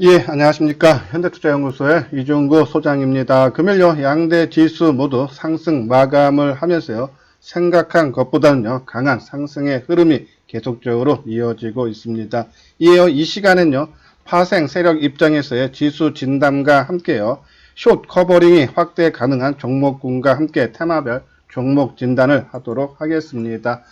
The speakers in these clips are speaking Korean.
예, 안녕하십니까. 현대투자연구소의 이종구 소장입니다. 금일요 양대 지수 모두 상승 마감을 하면서요, 생각한 것보다는요, 강한 상승의 흐름이 계속적으로 이어지고 있습니다. 이에요, 이 시간은요, 파생 세력 입장에서의 지수 진단과 함께요, 숏 커버링이 확대 가능한 종목군과 함께 테마별 종목 진단을 하도록 하겠습니다.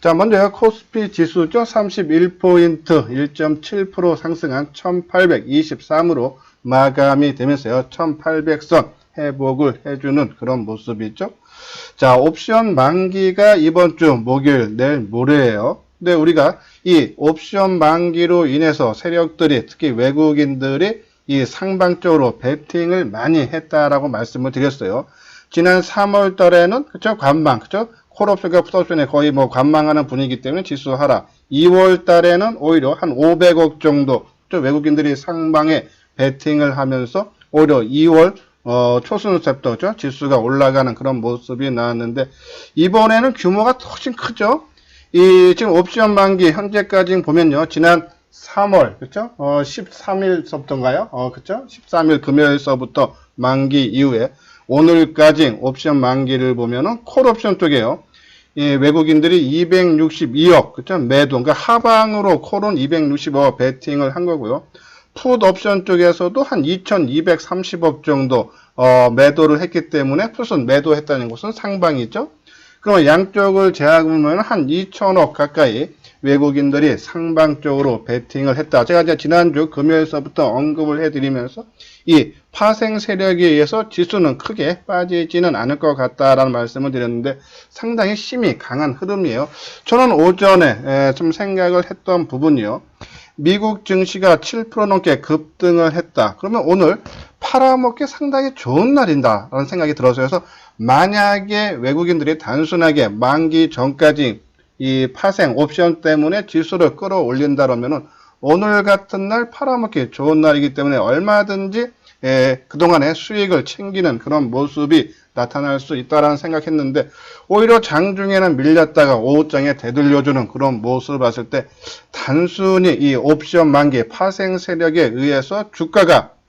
자, 먼저 코스피 지수죠. 31포인트 1.7% 상승한 1823으로 마감이 되면서요. 1800선 회복을 해주는 그런 모습이죠. 자, 옵션 만기가 이번 주 목요일 내일 모레예요. 근데 우리가 이 옵션 만기로 인해서 세력들이 특히 외국인들이 이 상방적으로 베팅을 많이 했다라고 말씀을 드렸어요. 지난 3월 달에는 그쵸, 관망, 그쵸, 콜옵션과 풋옵션에 거의 뭐 관망하는 분위기 때문에 지수 하락. 2월 달에는 오히려 한 500억 정도 외국인들이 상방에 베팅을 하면서 오히려 2월 초순셉터 지수가 올라가는 그런 모습이 나왔는데, 이번에는 규모가 훨씬 크죠. 이 지금 옵션 만기 현재까지 보면요, 지난 3월 그쵸, 13일서부터인가요? 그쵸, 13일 금요일서부터 만기 이후에 오늘까지 옵션 만기를 보면은 콜옵션 쪽에요, 예, 외국인들이 262억 그쵸, 매도, 그러니까 하방으로 콜은 265억 베팅을 한 거고요. 풋 옵션 쪽에서도 한 2230억 정도 매도를 했기 때문에, 풋은 매도했다는 것은 상방이죠. 그러면 양쪽을 제하면 한 2천억 가까이 외국인들이 상방 쪽으로 베팅을 했다. 제가 이제 지난주 금요일서부터 언급을 해드리면서 이 파생 세력에 의해서 지수는 크게 빠지지는 않을 것 같다라는 말씀을 드렸는데, 상당히 힘이 강한 흐름이에요. 저는 오전에 좀 생각을 했던 부분이요, 미국 증시가 7% 넘게 급등을 했다. 그러면 오늘 팔아먹기 상당히 좋은 날인다 라는 생각이 들어서요. 그래서 만약에 외국인들이 단순하게 만기 전까지 이 파생 옵션 때문에 지수를 끌어올린다라면은 오늘 같은 날 팔아먹기 좋은 날이기 때문에 얼마든지 그동안의 수익을 챙기는 그런 모습이 나타날 수 있다라는 생각했는데, 오히려 장중에는 밀렸다가 오후장에 되돌려주는 그런 모습을 봤을 때, 단순히 이 옵션 만기 파생 세력에 의해서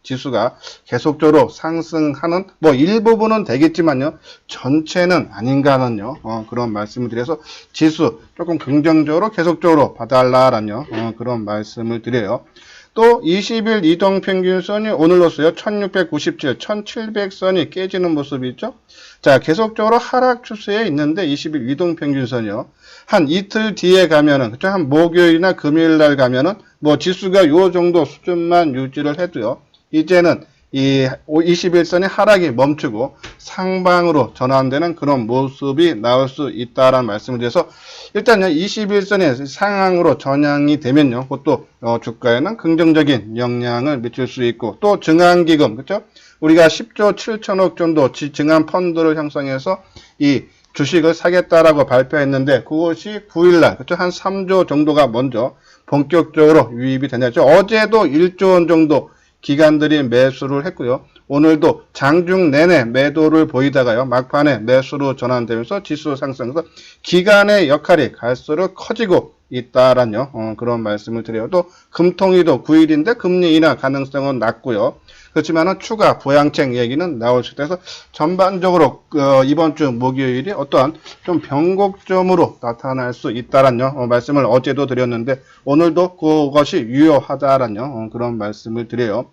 지수가 계속적으로 상승하는 뭐 일부분은 되겠지만요, 전체는 아닌가 하는요, 그런 말씀을 드려서 지수 조금 긍정적으로 계속적으로 봐달라라는 그런 말씀을 드려요. 또 20일 이동평균선이 오늘로서요 1697, 1700선이 깨지는 모습이 있죠. 자, 계속적으로 하락 추세에 있는데 20일 이동평균선이요, 한 이틀 뒤에 가면은, 그쵸, 한 목요일이나 금요일 날 가면은 뭐 지수가 요 정도 수준만 유지를 해도요, 이제는 이 21선의 하락이 멈추고 상방으로 전환되는 그런 모습이 나올 수 있다라는 말씀을 드려서, 일단요 21선의 상향으로 전향이 되면요, 그것도 주가에는 긍정적인 영향을 미칠 수 있고, 또 증한기금, 그렇죠? 우리가 10조 7천억 정도 증한 펀드를 형성해서 이 주식을 사겠다라고 발표했는데, 그것이 9일날 그렇죠, 한 3조 정도가 먼저 본격적으로 유입이 되냐죠. 어제도 1조 원 정도 기관들이 매수를 했고요. 오늘도 장중 내내 매도를 보이다가요, 막판에 매수로 전환되면서 지수 상승해서 기관의 역할이 갈수록 커지고 있다라는 그런 말씀을 드려요. 또 금통위도 9일인데 금리 인하 가능성은 낮고요. 그렇지만은 추가 부양책 얘기는 나올 수 있다. 그래서 전반적으로 이번 주 목요일이 어떠한 좀 변곡점으로 나타날 수 있다라는 말씀을 어제도 드렸는데, 오늘도 그것이 유효하다라는 그런 말씀을 드려요.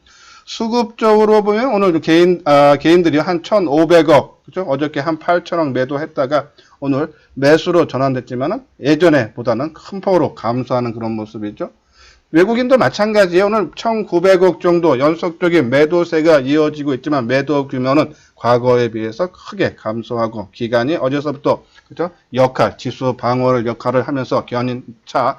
수급적으로 보면 오늘 개인들이 한 1,500억, 그죠? 어저께 한 8천억 매도했다가 오늘 매수로 전환됐지만은 예전에 보다는 큰 폭으로 감소하는 그런 모습이죠. 외국인도 마찬가지예요. 오늘 1,900억 정도 연속적인 매도세가 이어지고 있지만, 매도 규모는 과거에 비해서 크게 감소하고, 기간이 어제서부터 그죠? 지수 방어를 역할을 하면서 견인차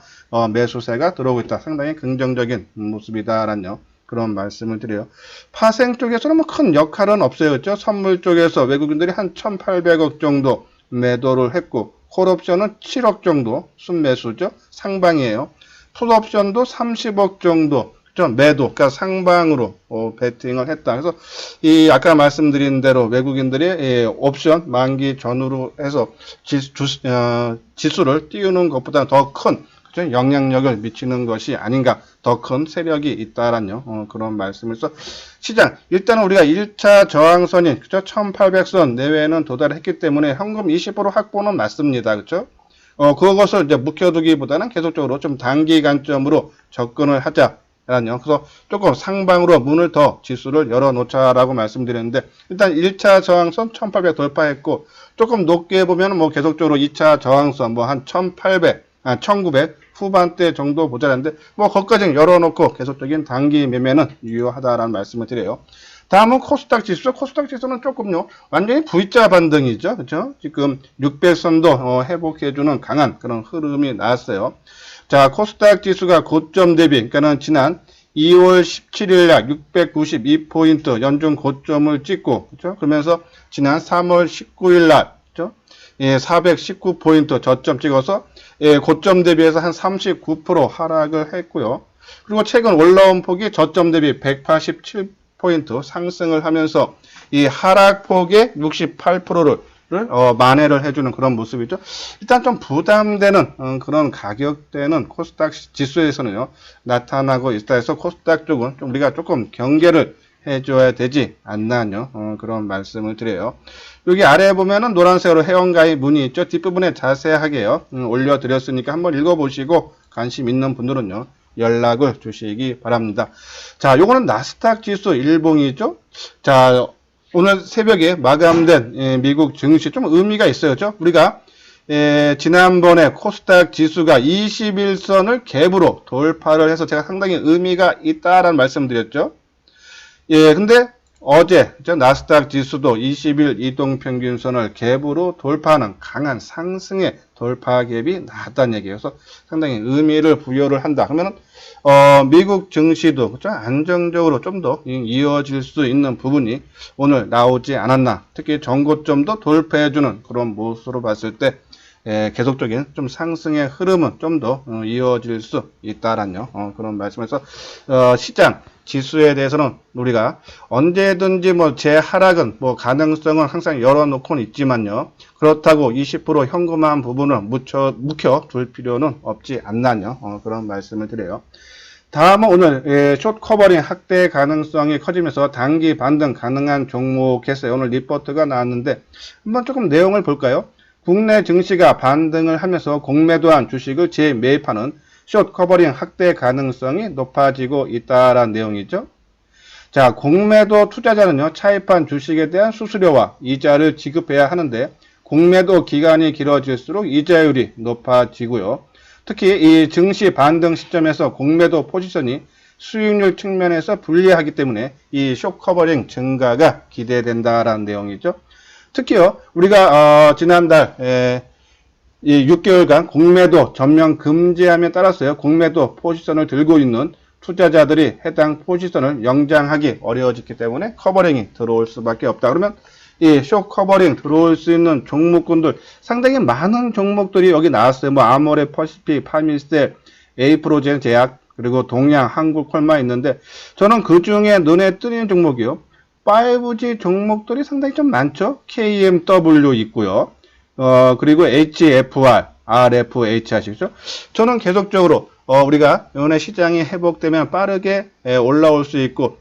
매수세가 들어오고 있다. 상당히 긍정적인 모습이다라는 그런 말씀을 드려요. 파생 쪽에서는 뭐 큰 역할은 없어요. 그렇죠? 선물 쪽에서 외국인들이 한 1,800억 정도 매도를 했고, 콜옵션은 7억 정도 순매수죠. 상방이에요. 풋옵션도 30억 정도 매도, 그러니까 상방으로 베팅을 했다. 그래서 이 아까 말씀드린 대로 외국인들이 옵션 만기 전후로 해서 지수를 띄우는 것보다 더 큰 그죠? 영향력을 미치는 것이 아닌가, 더 큰 세력이 있다라는 그런 말씀에서 시장 일단은 우리가 1차 저항선인 그죠? 1800선 내외에는 도달했기 때문에 현금 20% 확보는 맞습니다. 그죠? 그것을 이제 묵혀두기보다는 계속적으로 좀 단기간점으로 접근을 하자. 그래서 조금 상방으로 문을 더 지수를 열어놓자라고 말씀드렸는데, 일단 1차 저항선 1800 돌파했고, 조금 높게 보면 뭐 계속적으로 2차 저항선 뭐 한 1900 후반대 정도 보자는데, 뭐 거기까지 열어놓고 계속적인 단기 매매는 유효하다라는 말씀을 드려요. 다음은 코스닥 지수. 코스닥 지수는 조금요, 완전히 V자 반등이죠. 그죠? 지금 600선도 회복해주는 강한 그런 흐름이 나왔어요. 자, 코스닥 지수가 고점 대비, 그러니까는 지난 2월 17일 날 692포인트 연중 고점을 찍고, 그죠? 그러면서 지난 3월 19일 날, 그죠? 예, 419포인트 저점 찍어서, 예, 고점 대비해서 한 39% 하락을 했고요. 그리고 최근 올라온 폭이 저점 대비 187포인트 상승을 하면서 이 하락폭의 68%를 만회를 해주는 그런 모습이죠. 일단 좀 부담되는 그런 가격대는 코스닥 지수에서는요 나타나고 있다 해서 코스닥 쪽은 좀 우리가 조금 경계를 해줘야 되지 않나요? 그런 말씀을 드려요. 여기 아래에 보면은 노란색으로 회원가입 문의 있죠. 뒷부분에 자세하게요 올려드렸으니까 한번 읽어보시고 관심 있는 분들은요 연락을 주시기 바랍니다. 자, 요거는 나스닥 지수 일봉이죠. 자, 오늘 새벽에 마감된 미국 증시 좀 의미가 있어요. 우리가 지난번에 코스닥 지수가 21선을 갭으로 돌파를 해서 제가 상당히 의미가 있다라는 말씀드렸죠. 예, 근데 어제 나스닥 지수도 20일 이동평균선을 갭으로 돌파하는 강한 상승의 돌파 갭이 나왔다는 얘기예요. 그래서 상당히 의미를 부여를 한다. 그러면은 미국 증시도 그렇죠? 안정적으로 좀 더 이어질 수 있는 부분이 오늘 나오지 않았나. 특히 전고점도 돌파해주는 그런 모습으로 봤을 때 계속적인 좀 상승의 흐름은 좀 더 이어질 수 있다라는 그런 말씀에서 시장 지수에 대해서는 우리가 언제든지 뭐 재하락은 뭐 가능성은 항상 열어놓고는 있지만요. 그렇다고 20% 현금화한 부분을 묵혀 둘 필요는 없지 않나요? 그런 말씀을 드려요. 다음은 오늘 숏 커버링 확대 가능성이 커지면서 단기 반등 가능한 종목에서 오늘 리포트가 나왔는데 한번 조금 내용을 볼까요? 국내 증시가 반등을 하면서 공매도한 주식을 재매입하는 숏 커버링 확대 가능성이 높아지고 있다라는 내용이죠. 자, 공매도 투자자는요, 차입한 주식에 대한 수수료와 이자를 지급해야 하는데, 공매도 기간이 길어질수록 이자율이 높아지고요. 특히 이 증시 반등 시점에서 공매도 포지션이 수익률 측면에서 불리하기 때문에 이 숏 커버링 증가가 기대된다라는 내용이죠. 특히요, 우리가 지난달 이 6개월간 공매도 전면 금지함에 따라서요, 공매도 포지션을 들고 있는 투자자들이 해당 포지션을 영장하기 어려워졌기 때문에 커버링이 들어올 수밖에 없다. 그러면 이 숏 커버링 들어올 수 있는 종목군들 상당히 많은 종목들이 여기 나왔어요. 뭐 아모레 퍼시픽, 파밀셀, 에이프로젠 제약, 그리고 동양, 한국콜마 있는데 저는 그 중에 눈에 띄는 종목이요. 5G 종목들이 상당히 좀 많죠. KMW 있고요. 그리고 HFR, RF, HR이죠. 저는 계속적으로 우리가 이번에 시장이 회복되면 빠르게 올라올 수 있고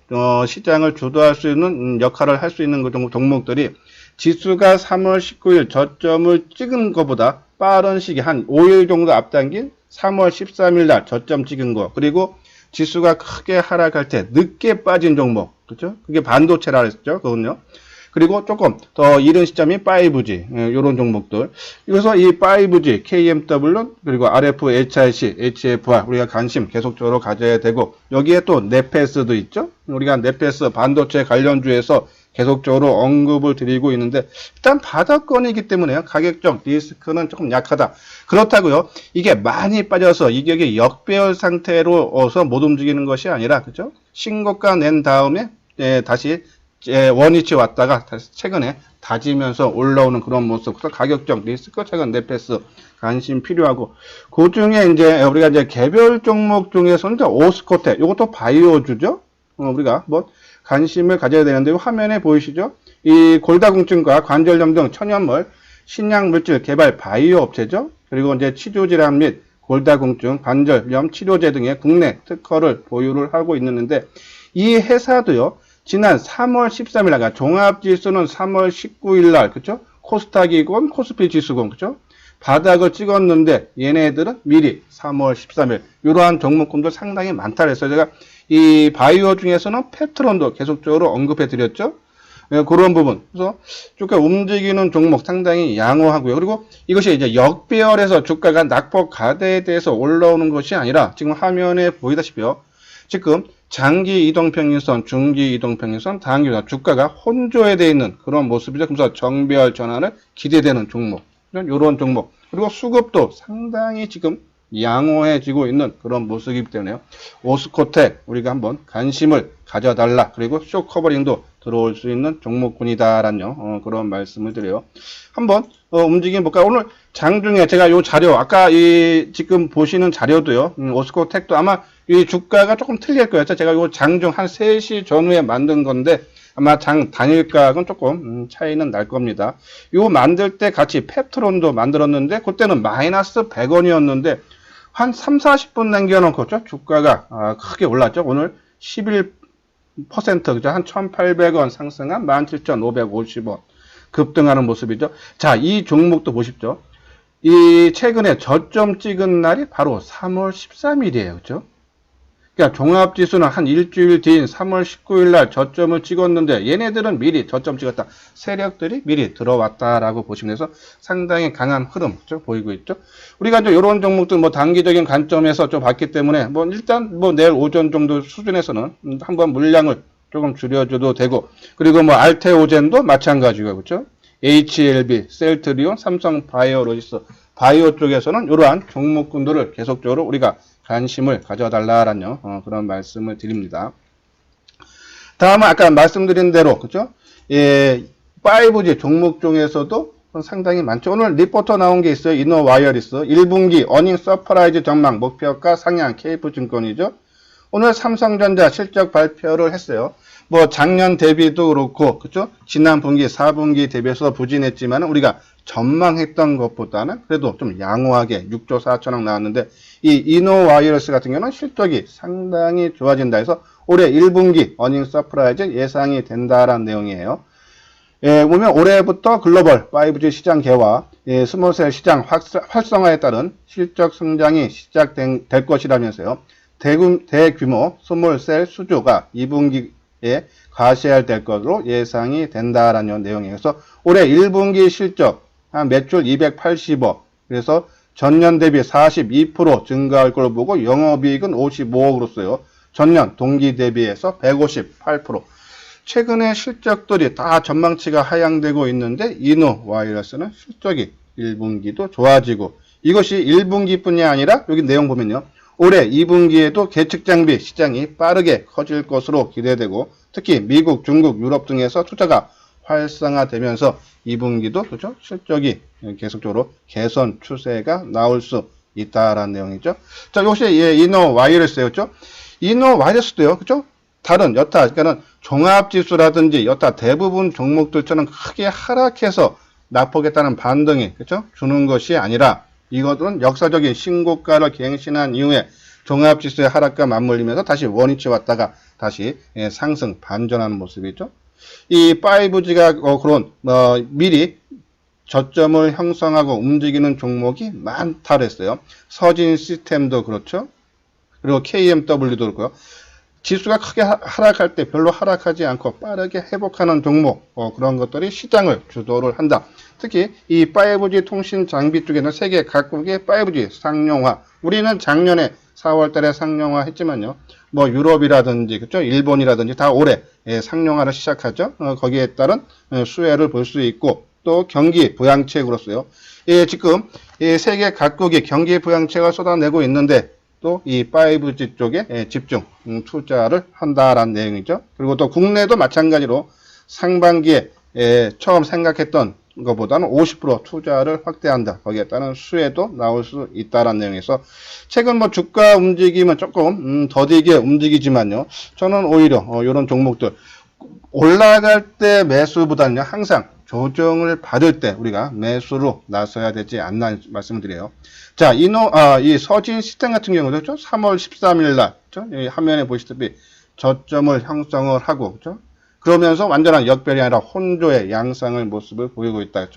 시장을 주도할 수 있는 역할을 할 수 있는 그 종목들이 지수가 3월 19일 저점을 찍은 것보다 빠른 시기 한 5일 정도 앞당긴 3월 13일 날 저점 찍은 거, 그리고 지수가 크게 하락할 때 늦게 빠진 종목, 그렇죠? 그게 반도체라 했죠, 그건요. 그리고 조금 더 이른 시점이 5G, 이런 종목들. 그래서 이 5G, KMW, 그리고 RF, HIC, HFR, 우리가 관심 계속적으로 가져야 되고, 여기에 또 네페스도 있죠? 우리가 네페스 반도체 관련주에서 계속적으로 언급을 드리고 있는데, 일단 바닥권이기 때문에 가격적 리스크는 조금 약하다. 그렇다고요, 이게 많이 빠져서 이격이 역배열 상태로서 못 움직이는 것이 아니라, 그죠? 신고가 낸 다음에, 다시 원위치 왔다가 다시 최근에 다지면서 올라오는 그런 모습. 그래서 가격적 리스크 최근 네페스 관심 필요하고, 그 중에 이제 우리가 이제 개별 종목 중에서는 이제 오스코텍, 이것도 바이오주죠. 우리가 뭐 관심을 가져야 되는데, 화면에 보이시죠? 이 골다공증과 관절염 등 천연물, 신약물질 개발 바이오 업체죠. 그리고 이제 치주질환 및 골다공증, 관절염 치료제 등의 국내 특허를 보유를 하고 있는데 이 회사도요. 지난 3월 13일 날, 그러니까 종합지수는 3월 19일 날, 그쵸? 코스닥이건 코스피 지수건, 그쵸? 바닥을 찍었는데 얘네들은 미리 3월 13일 이러한 종목군들 상당히 많다 그랬어요. 제가 이 바이오 중에서는 페트론도 계속적으로 언급해 드렸죠. 예, 그런 부분. 그래서 주가 움직이는 종목 상당히 양호하고요. 그리고 이것이 이제 역배열에서 주가가 낙폭 가대에 대해서 올라오는 것이 아니라 지금 화면에 보이다시피요. 지금 장기 이동평균선, 중기 이동평균선, 단기간 주가가 혼조에 되어 있는 그런 모습이죠. 그래서 정배열 전환을 기대되는 종목. 이런 종목. 그리고 수급도 상당히 지금 양호해지고 있는 그런 모습이기 때문에요. 오스코텍 우리가 한번 관심을 가져달라. 그리고 쇼 커버링도 들어올 수 있는 종목군이다라는 그런 말씀을 드려요. 한번 움직임 볼까요? 오늘 장중에 제가 요 자료 아까 이 지금 보시는 자료도요. 오스코텍도 아마 이 주가가 조금 틀릴 거예요. 제가 요 장중 한 3시 전후에 만든 건데 아마 장 단일가하고는 조금 차이는 날 겁니다. 요 만들 때 같이 펩트론도 만들었는데 그때는 마이너스 100원이었는데 한 3, 40분 남겨놓고 주가가 크게 올랐죠. 오늘 11% 그죠? 한 1,800원 상승한 17,550원 급등하는 모습이죠. 자, 이 종목도 보십시오. 이 최근에 저점 찍은 날이 바로 3월 13일이에요. 그죠? 그러니까 종합지수는 한 일주일 뒤인 3월 19일 날 저점을 찍었는데 얘네들은 미리 저점 찍었다. 세력들이 미리 들어왔다라고 보시면 돼서 상당히 강한 흐름 보이고 있죠. 우리가 이제 이런 종목들 뭐 단기적인 관점에서 좀 봤기 때문에 뭐 일단 뭐 내일 오전 정도 수준에서는 한번 물량을 조금 줄여줘도 되고 그리고 뭐 알테오젠도 마찬가지고 그렇죠. HLB, 셀트리온, 삼성바이오로지스 바이오 쪽에서는 이러한 종목군들을 계속적으로 우리가 관심을 가져달라라는 그런 말씀을 드립니다. 다음은 아까 말씀드린 대로 그죠? 예, 5G 종목 중에서도 상당히 많죠. 오늘 리포터 나온 게 있어요. 이노와이어리스 1분기 어닝 서프라이즈 전망 목표가 상향 KF증권이죠. 오늘 삼성전자 실적 발표를 했어요. 뭐 작년 대비도 그렇고 그죠? 지난 분기 4분기 대비해서 부진했지만 우리가 전망했던 것보다는 그래도 좀 양호하게 6조 4천억 나왔는데 이 이노와이어스 같은 경우는 실적이 상당히 좋아진다 해서 올해 1분기 어닝 서프라이즈 예상이 된다라는 내용이에요. 예, 보면 올해부터 글로벌 5G 시장 개화, 예, 스몰셀 시장 활성화에 따른 실적 성장이 시작될 것이라면서요. 대규모 스몰셀 수주가 2분기에 가시화될 것으로 예상이 된다라는 내용이에요. 그래서 올해 1분기 실적 한 매출 280억, 그래서 전년 대비 42% 증가할 걸로 보고 영업이익은 55억으로서요. 전년 동기 대비해서 158%. 최근에 실적들이 다 전망치가 하향되고 있는데 이노와이어스는 실적이 1분기도 좋아지고 이것이 1분기뿐이 아니라 여기 내용 보면요. 올해 2분기에도 계측장비 시장이 빠르게 커질 것으로 기대되고 특히 미국, 중국, 유럽 등에서 투자가 활성화되면서 2분기도 그렇죠? 실적이 계속적으로 개선 추세가 나올 수 있다라는 내용이죠. 자, 역시 예, 이노와이어스였죠. 이노와이어스도요. 그렇죠? 다른 여타 그러니까는 종합지수라든지 여타 대부분 종목들처럼 크게 하락해서 낙폭했다는 반등이 그렇죠? 주는 것이 아니라 이것은 역사적인 신고가를 갱신한 이후에 종합지수의 하락과 맞물리면서 다시 원위치 왔다가 다시 예, 상승 반전하는 모습이죠. 이 5G가 그런 미리 저점을 형성하고 움직이는 종목이 많다 그랬어요. 서진 시스템도 그렇죠. 그리고 KMW도 그렇고요. 지수가 크게 하락할 때 별로 하락하지 않고 빠르게 회복하는 종목 그런 것들이 시장을 주도를 한다. 특히 이 5G 통신 장비 쪽에는 세계 각국의 5G 상용화 우리는 작년에 4월 달에 상용화 했지만요. 뭐 유럽이라든지 그렇죠? 일본이라든지 다 올해 상용화를 시작하죠. 거기에 따른 수혜를 볼 수 있고 또 경기 부양책으로서요. 지금 세계 각국이 경기 부양책을 쏟아내고 있는데 또 이 5G 쪽에 집중 투자를 한다라는 내용이죠. 그리고 또 국내도 마찬가지로 상반기에 처음 생각했던 것보다는 50% 투자를 확대한다. 거기에 따른 수혜도 나올 수 있다라는 내용에서 최근 뭐 주가 움직임은 조금 더디게 움직이지만요. 저는 오히려 이런 종목들 올라갈 때 매수보다는요 항상 조정을 받을 때 우리가 매수로 나서야 되지 않나 말씀을 드려요. 자, 이 서진 시스템 같은 경우도 3월 13일 날, 이 화면에 보시다시피 저점을 형성을 하고, 그러면서 완전한 역별이 아니라 혼조의 양상의 모습을 보이고 있다.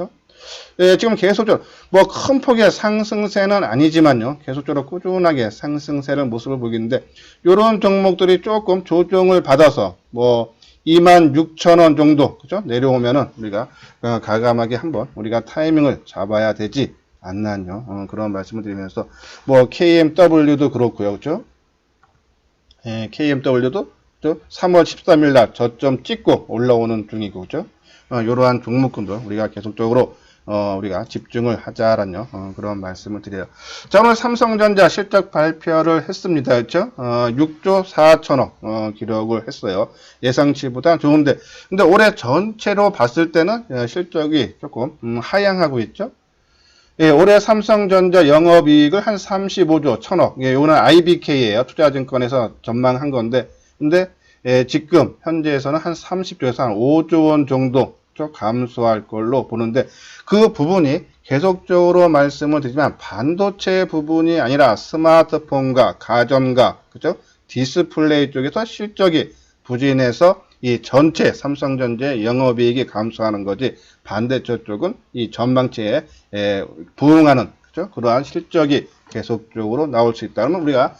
예, 지금 계속적으로 뭐 큰 폭의 상승세는 아니지만요, 계속적으로 꾸준하게 상승세를 모습을 보이는데, 이런 종목들이 조금 조정을 받아서 뭐 26,000원 정도 내려오면은 우리가 가감하게 한번 우리가 타이밍을 잡아야 되지 않나요? 그런 말씀을 드리면서 뭐 KMW도 그렇고요, 그렇죠? 예, KMW도 3월 13일 날 저점 찍고 올라오는 중이고, 그죠? 이러한 종목군도 우리가 계속적으로 우리가 집중을 하자라는 그런 말씀을 드려요. 자, 오늘 삼성전자 실적 발표를 했습니다. 그렇죠? 6조 4천억 기록을 했어요. 예상치보다 좋은데, 근데 올해 전체로 봤을 때는 실적이 조금 하향하고 있죠. 예, 올해 삼성전자 영업이익을 한 35조 1000억. 예, 이거는 IBK예요. 투자증권에서 전망한 건데, 근데 예, 지금 현재에서는 한 30조에서 한 5조 원 정도 감소할 걸로 보는데, 그 부분이 계속적으로 말씀을 드리지만 반도체 부분이 아니라 스마트폰과 가전과 그죠? 디스플레이 쪽에서 실적이 부진해서 이 전체 삼성전자의 영업이익이 감소하는 거지, 반대쪽 쪽은 이 전망치에 부응하는 그죠? 그러한 실적이 계속적으로 나올 수 있다. 그러면 우리가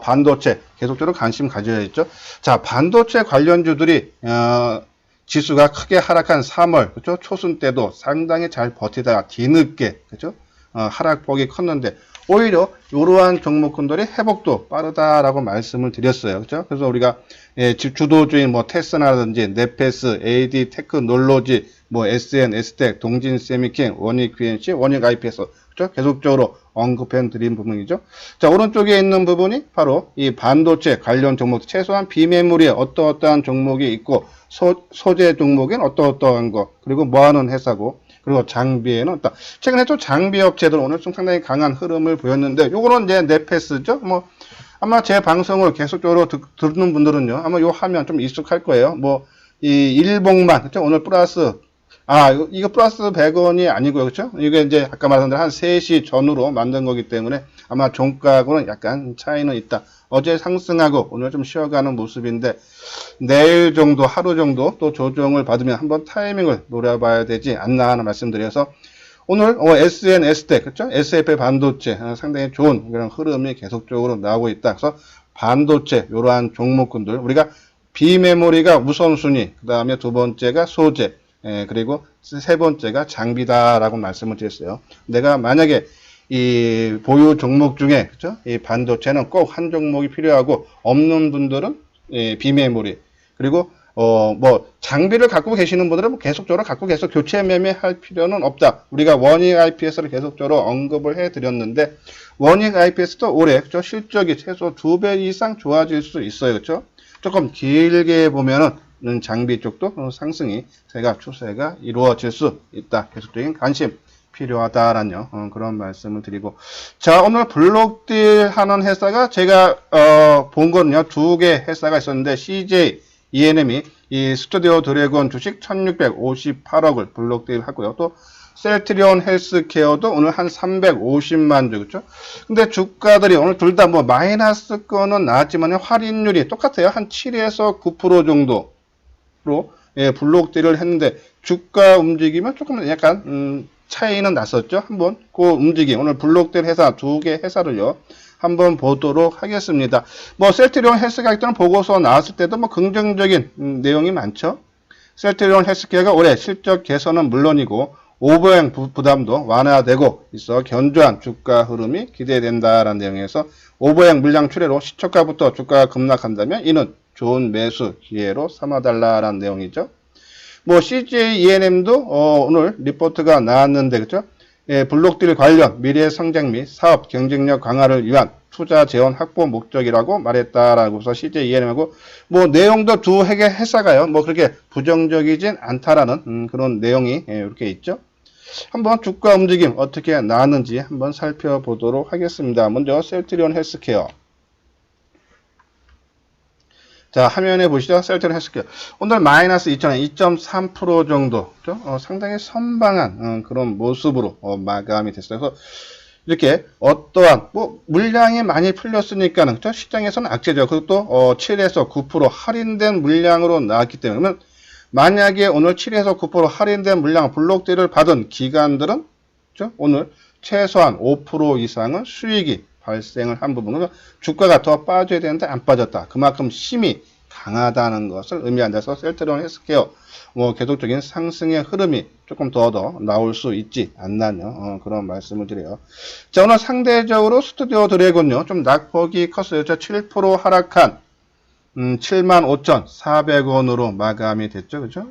반도체 계속적으로 관심 가져야겠죠. 자, 반도체 관련주들이 지수가 크게 하락한 3월 그죠? 초순 때도 상당히 잘 버티다가 뒤늦게 그죠? 하락폭이 컸는데, 오히려 이러한 종목군들이 회복도 빠르다라고 말씀을 드렸어요. 그죠? 그래서 우리가 주도주인 뭐 테스나라든지 네페스, AD 테크놀로지, 뭐 SN, STEC, 동진 세미킹, 원익 QNC, 원익 IPS 그죠? 계속적으로 언급해 드린 부분이죠. 자, 오른쪽에 있는 부분이 바로 이 반도체 관련 종목, 최소한 비메모리에 어떠어떠한 종목이 있고, 소재 종목엔 어떠어떠한 거, 그리고 뭐하는 회사고, 그리고 장비에는 어떠. 최근에 또 장비 업체들 오늘 좀 상당히 강한 흐름을 보였는데, 요거는 이제 네페스죠. 뭐 아마 제 방송을 계속적으로 듣는 분들은요, 아마 요 화면 좀 익숙할 거예요. 뭐 이 일봉만 그죠? 오늘 플러스 이거 플러스 100원이 아니고요. 그렇죠? 이게 이제 아까 말한 대로 한 3시 전후로 만든 거기 때문에 아마 종가하고는 약간 차이는 있다. 어제 상승하고 오늘 좀 쉬어가는 모습인데, 내일 정도, 하루 정도 또 조정을 받으면 한번 타이밍을 노려봐야 되지 않나 하는 말씀드려서, 오늘 SN, STEC, 그렇죠? SF 반도체 상당히 좋은 그런 흐름이 계속적으로 나오고 있다. 그래서 반도체 이러한 종목군들 우리가 비메모리가 우선순위, 그 다음에 두 번째가 소재, 그리고 세 번째가 장비다라고 말씀을 드렸어요. 내가 만약에 이 보유 종목 중에 그죠? 이 반도체는 꼭 한 종목이 필요하고, 없는 분들은 비메모리, 그리고 뭐 장비를 갖고 계시는 분들은 뭐 계속적으로 갖고 계속 교체 매매할 필요는 없다. 우리가 원익 IPS를 계속적으로 언급을 해 드렸는데, 원익 IPS도 올해 그죠? 실적이 최소 2배 이상 좋아질 수 있어요. 그렇죠? 조금 길게 보면은 장비 쪽도 상승이 추세가 이루어질 수 있다. 계속적인 관심 필요하다라는 그런 말씀을 드리고, 자, 오늘 블록딜 하는 회사가 제가 본 거는요, 2개 회사가 있었는데, CJ ENM이 이 스튜디오 드래곤 주식 1658억을 블록딜 하고요. 또 셀트리온 헬스케어도 오늘 한 350만 주, 그죠? 근데 주가들이 오늘 둘 다 뭐 마이너스 거는 나왔지만 할인율이 똑같아요. 한 7에서 9% 정도로 블록딜을 했는데, 주가 움직이면 조금 약간 차이는 났었죠. 한번 그 움직임, 오늘 블록딜 회사 2개 회사를요 한번 보도록 하겠습니다. 뭐 셀트리온 헬스케어 때는 보고서 나왔을 때도 뭐 긍정적인 내용이 많죠. 셀트리온 헬스케어가 올해 실적 개선은 물론이고 오버행 부담도 완화되고 있어 견조한 주가 흐름이 기대된다라는 내용에서, 오버행 물량 출회로 시초가부터 주가가 급락한다면 이는 좋은 매수 기회로 삼아달라라는 내용이죠. 뭐 CJ ENM도 오늘 리포트가 나왔는데 그죠? 블록딜 관련 미래 성장 및 사업 경쟁력 강화를 위한 투자 재원 확보 목적이라고 말했다라고서 CJ ENM하고 뭐 내용도 두 회사가요 뭐 그렇게 부정적이진 않다라는 그런 내용이 이렇게 있죠. 한번 주가 움직임 어떻게 나왔는지 한번 살펴보도록 하겠습니다. 먼저 셀트리온 헬스케어. 자, 화면에 보시죠. 셀트리온 헬스케어. 오늘 마이너스 2.3% 정도, 상당히 선방한 그런 모습으로 마감이 됐어요. 그래서 이렇게 어떠한 물량이 많이 풀렸으니까는 시장에서는 악재죠. 그리고 또 7에서 9% 할인된 물량으로 나왔기 때문에, 그러면 만약에 오늘 7에서 9% 할인된 물량 블록딜을 받은 기관들은 오늘 최소한 5% 이상은 수익이 발생을 한 부분은 주가가 더 빠져야 되는데 안 빠졌다. 그만큼 힘이 강하다는 것을 의미한다서 셀트리온 헬스케어 계속적인 상승의 흐름이 조금 더 나올 수 있지 않나요? 그런 말씀을 드려요. 자, 오늘 상대적으로 스튜디오 드래곤요. 좀 낙폭이 컸어요. 7% 하락한 75,400원으로 마감이 됐죠. 그죠?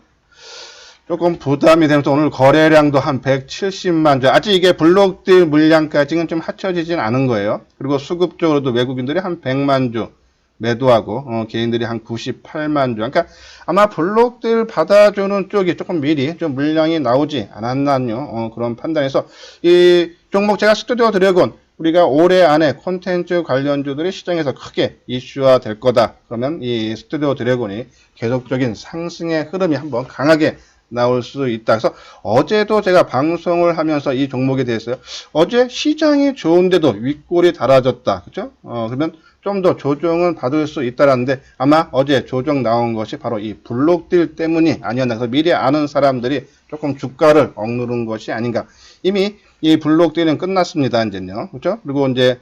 조금 부담이 되면서 오늘 거래량도 한 170만 주. 아직 이게 블록딜 물량까지는 좀 합쳐지진 않은 거예요. 그리고 수급적으로도 외국인들이 한 100만 주 매도하고 개인들이 한 98만 주. 그러니까 아마 블록딜 받아주는 쪽이 조금 미리 좀 물량이 나오지 않았나요? 그런 판단에서 이 종목 제가 스튜디오 드래곤 우리가 올해 안에 콘텐츠 관련주들이 시장에서 크게 이슈화 될 거다. 그러면 이 스튜디오 드래곤이 계속적인 상승의 흐름이 한번 강하게 나올 수 있다. 그래서 어제도 제가 방송을 하면서 이 종목에 대해서요. 어제 시장이 좋은데도 윗골이 달아졌다. 그죠? 그러면 좀 더 조정은 받을 수 있다라는데 아마 어제 조정 나온 것이 바로 이 블록딜 때문이 아니었나. 그래서 미리 아는 사람들이 조금 주가를 억누른 것이 아닌가. 이미 이 블록딜은 끝났습니다. 이제요. 그죠? 그리고 이제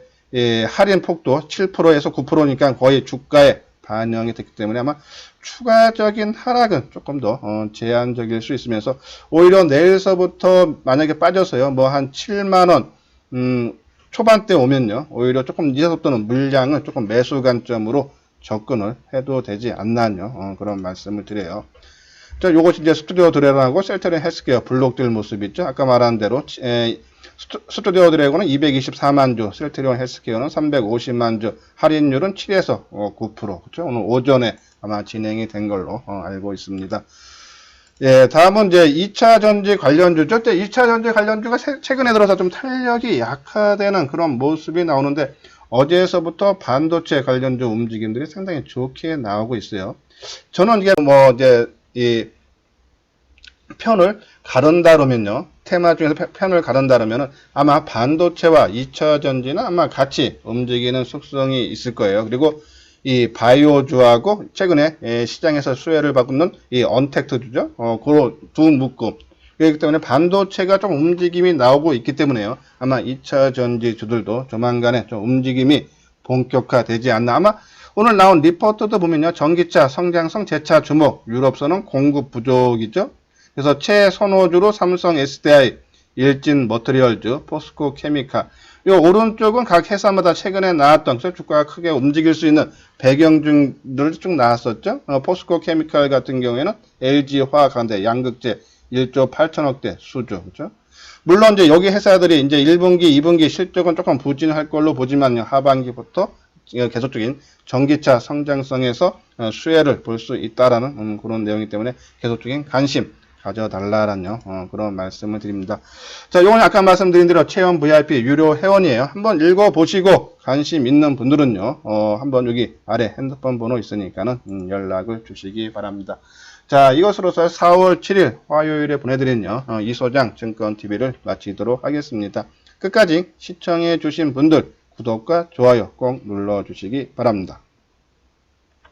할인 폭도 7%에서 9%니까 거의 주가에 반영이 됐기 때문에 아마 추가적인 하락은 조금 더 제한적일 수 있으면서 오히려 내일서부터 만약에 빠져서요 뭐 한 7만원 초반대 오면요 오히려 조금 이제부터는 물량을 조금 매수 관점으로 접근을 해도 되지 않나요? 그런 말씀을 드려요. 자, 요것이 이제 스튜디오 드래곤하고 셀트리온 헬스케어 블록딜 모습 있죠. 아까 말한 대로 스튜디오 드래곤은 224만 주, 셀트리온 헬스케어는 350만 주, 할인율은 7에서 9%. 그렇죠? 오늘 오전에 아마 진행이 된 걸로 알고 있습니다. 예, 다음은 이제 2차 전지 관련주죠. 2차 전지 관련주가 최근에 들어서 좀 탄력이 약화되는 그런 모습이 나오는데 어제서부터 반도체 관련주 움직임들이 상당히 좋게 나오고 있어요. 저는 이게 이 편을 가른다 그러면요. 테마 중에서 편을 가른다 그러면 아마 반도체와 2차 전지는 아마 같이 움직이는 속성이 있을 거예요. 그리고 이 바이오주하고 최근에 시장에서 수혜를 받고 있는 이 언택트주죠. 그 두 묶음. 그렇기 때문에 반도체가 좀 움직임이 나오고 있기 때문에요. 아마 2차 전지주들도 조만간에 좀 움직임이 본격화되지 않나. 아마 오늘 나온 리포트도 보면요. 전기차, 성장성, 재차 주목, 유럽선은 공급 부족이죠. 그래서 최선호주로 삼성 SDI, 일진 머트리얼즈, 포스코 케미칼. 요 오른쪽은 각 회사마다 최근에 나왔던 주가가 크게 움직일 수 있는 배경들이 쭉 나왔었죠. 포스코 케미칼 같은 경우에는 LG 화학한대, 양극재 1조 8천억대 수주. 그렇죠? 물론 이제 여기 회사들이 이제 1분기, 2분기 실적은 조금 부진할 걸로 보지만요. 하반기부터 계속적인 전기차 성장성에서 수혜를 볼 수 있다라는 그런 내용이기 때문에 계속적인 관심 가져달라는 그런 말씀을 드립니다. 자, 요건 아까 말씀드린 대로 체험 VIP 유료 회원이에요. 한번 읽어보시고 관심 있는 분들은요, 한번 여기 아래 핸드폰 번호 있으니까는 연락을 주시기 바랍니다. 자, 이것으로서 4월 7일 화요일에 보내드린 이소장 증권TV를 마치도록 하겠습니다. 끝까지 시청해 주신 분들 구독과 좋아요 꼭 눌러주시기 바랍니다.